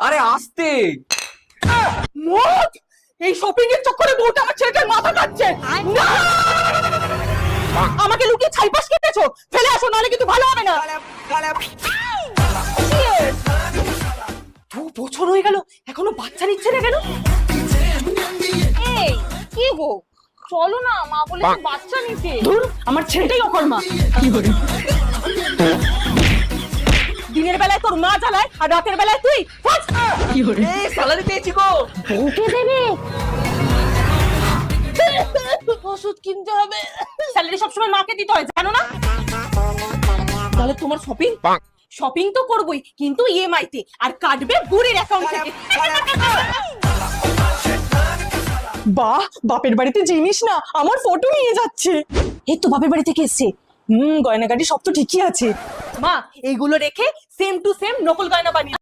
আরে আস্তে। মত এই শপিং এর চক্করে বউটা আমার ছেলেটার মাথা কাটছে না। আমাকে লুকিয়ে ছাইপাশ কেটেছো, ফেলে আসো নালে কিন্তু ভালো হবে না। 2 বছর হয়ে গেল এখনো বাচ্চা নিচ্ছে না কেন? এই কি গো, চলো না, মা বলে বাচ্চা নিতে। ধুর, আমার ছেলেটাই অকর্মা। কি করে দিনের বেলায় তোর মা জ্বালায় আর রাতের বেলায় তুই? কি করে এই স্যালারি পেয়েছি গো। বউকে দেবে, ওষুধ কিনতে হবে। স্যালারি সবসময় মাকে দিতে হয় জানো না? তাহলে তোমার শপিং তো করবই, কিন্তু ইএমআই তে, আর কাটবে বুড়ির অ্যাকাউন্ট থেকে। বাহ, বাপের বাড়িতে জিনিস না আমার ফটো নিয়ে যাচ্ছে। এই তো বাপের বাড়ি থেকে এসছে। গয়নাগাটি সব তো ঠিকই আছে। মা এইগুলো রেখে সেম টু সেম নকল গয়না বানিয়ে